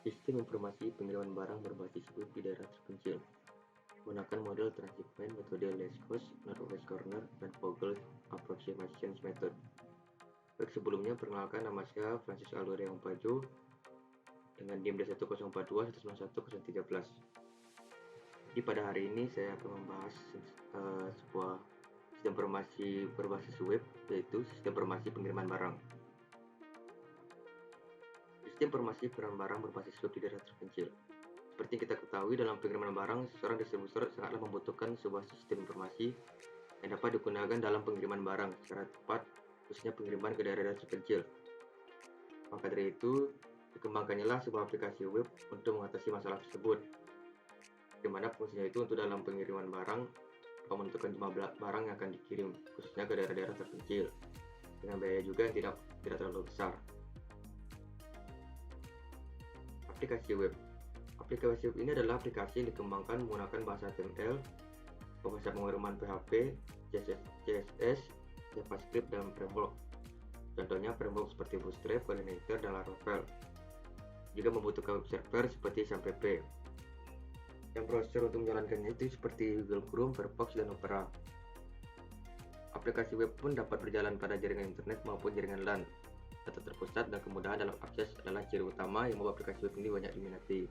Sistem informasi pengiriman barang berbasis web di daerah terpencil menggunakan model transshipment, metode least cost, northwest corner, dan Vogel approximation method. Baik, sebelumnya perkenalkan, nama saya Francis Alure Pajo dengan NIM D1042191013. Jadi pada hari ini saya akan membahas sebuah sistem informasi berbasis web, yaitu sistem informasi pengiriman barang. Sistem informasi pengiriman barang berbasis web di daerah terpencil. Seperti yang kita ketahui, dalam pengiriman barang, seorang distributor sangatlah membutuhkan sebuah sistem informasi yang dapat digunakan dalam pengiriman barang secara tepat, khususnya pengiriman ke daerah-daerah terpencil. Maka dari itu, dikembangkannya sebuah aplikasi web untuk mengatasi masalah tersebut, di mana fungsinya itu untuk dalam pengiriman barang menentukan jumlah barang yang akan dikirim, khususnya ke daerah-daerah terpencil, dengan biaya juga yang tidak terlalu besar. Aplikasi web. Aplikasi web ini adalah aplikasi yang dikembangkan menggunakan bahasa HTML, bahasa pengiriman PHP, CSS, JavaScript, dan framework. Contohnya framework seperti Bootstrap, Coordinator, dan Laravel. Juga membutuhkan web server seperti SAMPP. Yang browser untuk menjalankannya itu seperti Google Chrome, Firefox, dan Opera. Aplikasi web pun dapat berjalan pada jaringan internet maupun jaringan LAN. Data terpusat dan kemudahan dalam akses adalah ciri utama yang membuat aplikasi web ini banyak diminati.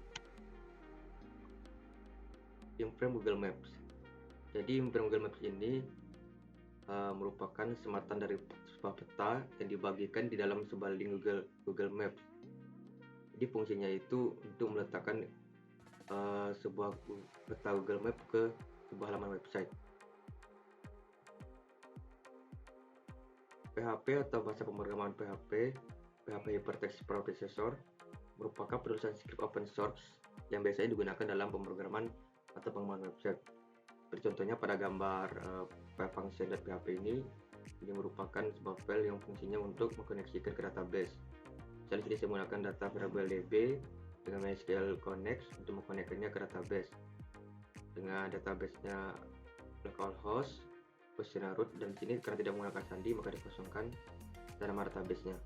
Imprint Google Maps. Jadi Imprint Google Maps ini merupakan sematan dari sebuah peta yang dibagikan di dalam sebuah link Google Maps. Jadi fungsinya itu untuk meletakkan sebuah peta Google Maps ke sebuah halaman website. PHP atau bahasa pemrograman PHP Hypertext Processor, merupakan penulisan script open source yang biasanya digunakan dalam pemrograman atau pengembangan website. Seperti contohnya pada gambar function.php ini merupakan sebuah file yang fungsinya untuk mengkoneksikan ke database. Misalnya sini saya menggunakan data variabel DB dengan MySQL Connect untuk mengkonekkannya ke database. Dengan database-nya localhost, positional root, dan sini karena tidak menggunakan sandi maka dikosongkan nama database-nya.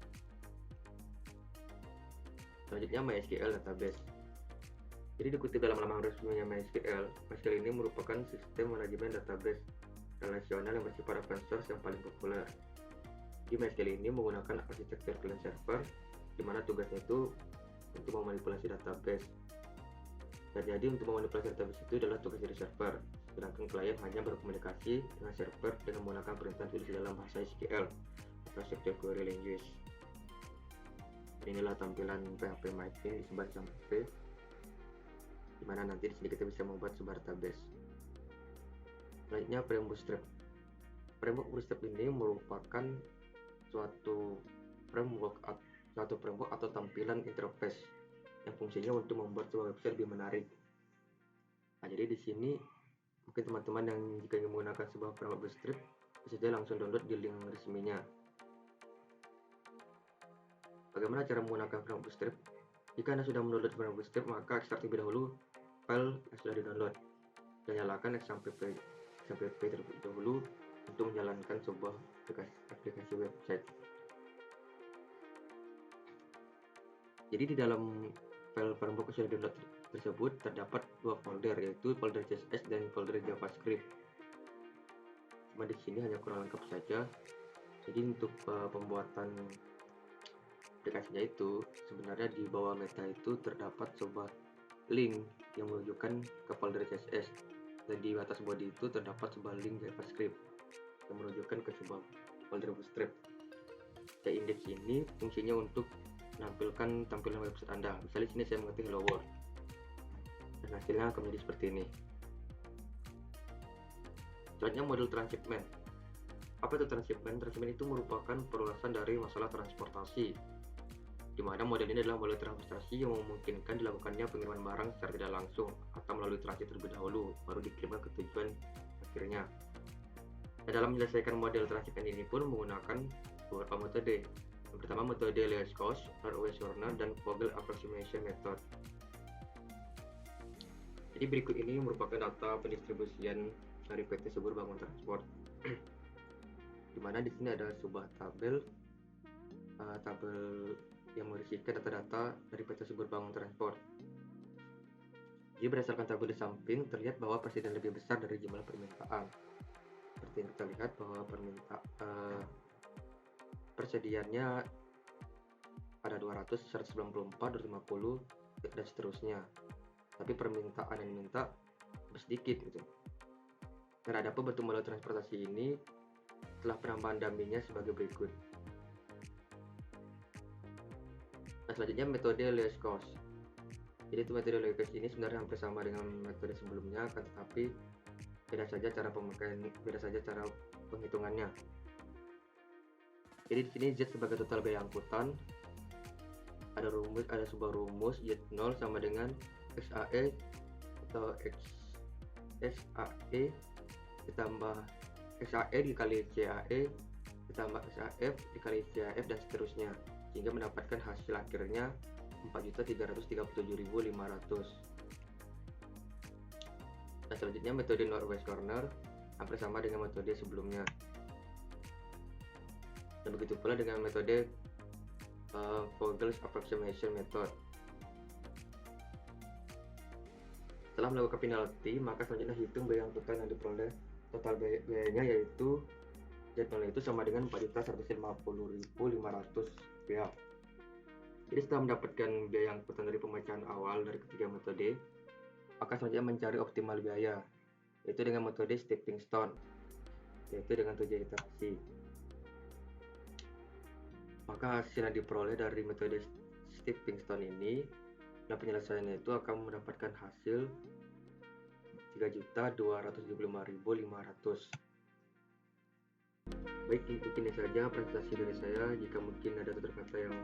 Selanjutnya MySQL database. Jadi dikutip dalam laman resminya MySQL ini merupakan sistem manajemen database relasional yang bersifat open source yang paling populer. Di MySQL ini menggunakan arsitektur client server, di mana tugasnya itu untuk memanipulasi database. Dan jadi untuk memanipulasi database itu adalah tugas dari server, sedangkan klien hanya berkomunikasi dengan server dengan menggunakan perintah tulis dalam bahasa SQL atau Structured Query Language. Inilah tampilan PHP MySQL di sebelah SAMPP, di mana nanti di sini kita bisa membuat sebuah database. Selanjutnya framework Bootstrap. Framework Bootstrap ini merupakan suatu framework atau tampilan interface yang fungsinya untuk membuat sebuah website lebih menarik. Nah, jadi di sini mungkin teman-teman yang jika ingin menggunakan sebuah framework Bootstrap bisa saja langsung download di link resminya. Bagaimana cara menggunakan framework Bootstrap? Jika Anda sudah mendownload framework Bootstrap, maka ekstrak terlebih dahulu file yang sudah di-download dan nyalakan XAMPP terlebih dahulu untuk menjalankan sebuah aplikasi website. Jadi di dalam file framework yang sudah di-download tersebut terdapat dua folder, yaitu folder CSS dan folder JavaScript. Cuma di sini hanya kurang lengkap saja. Jadi untuk pembuatan aplikasinya itu sebenarnya di bawah meta itu terdapat sebuah link yang menunjukkan ke folder CSS, dan di atas body itu terdapat sebuah link JavaScript yang menunjukkan ke sebuah folder Bootstrap. Dan indeks ini fungsinya untuk menampilkan tampilan website Anda. Misalnya sini saya mengetik hello world dan hasilnya akan menjadi seperti ini. Selanjutnya model transshipment. Apa itu transshipment? Transshipment itu merupakan perluasan dari masalah transportasi, di mana model ini adalah model transportasi yang memungkinkan dilakukannya pengiriman barang secara tidak langsung atau melalui transit terlebih dahulu, baru dikirimkan ke tujuan akhirnya. Dan dalam menyelesaikan model transshipment ini pun menggunakan beberapa metode. Yang pertama metode least cost, northwest corner, dan Vogel approximation method. Jadi berikut ini merupakan data pendistribusian dari PT Subur Bangun Transport. Di mana di sini ada sebuah tabel yang merisikan data-data dari PT Subur Bangun Transport. Jadi berdasarkan tabel di samping terlihat bahwa presiden lebih besar dari jumlah permintaan. Seperti yang kita lihat bahwa persediaannya ada 200, 194, 250 dan seterusnya. Tapi permintaan yang diminta sedikit gitu. Dan adapun bentuk moda transportasi ini telah penambahan dummy-nya sebagai berikut. Nah, selanjutnya metode lowest cost. Jadi itu metode lowest cost ini sebenarnya hampir sama dengan metode sebelumnya, kan, tetapi beda saja cara pemakaian, beda saja cara penghitungannya. Jadi di sini Z sebagai total biaya angkutan. Ada sebuah rumus Z0 sama dengan XAE atau XAE ditambah XAE dikali CAE ditambah XAF dikali CAF dan seterusnya, sehingga mendapatkan hasil akhirnya 4.337.500. Nah, selanjutnya metode Northwest Corner hampir sama dengan metode sebelumnya. Dan begitu pula dengan metode Vogel's Approximation Method. Setelah melakukan penalti, maka selanjutnya hitung biaya angkutan yang diperoleh. Total biayanya yaitu Z0 itu sama dengan 4.150.500 rupiah. Jadi setelah mendapatkan biaya angkutan dari pemecahan awal dari ketiga metode, maka selanjutnya mencari optimal biaya, yaitu dengan metode stepping stone, yaitu dengan 7 iterasi. Maka hasil yang diperoleh dari metode stepping stone ini dan penyelesaiannya itu akan mendapatkan hasil 3.275.500. Baik, mungkin ini saja presentasi dari saya. Jika mungkin ada tutur kata yang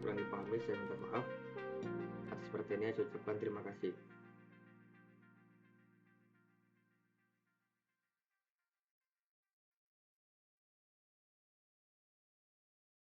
kurang dipahami, saya minta maaf. Atas perhatiannya saya ucapkan terima kasih.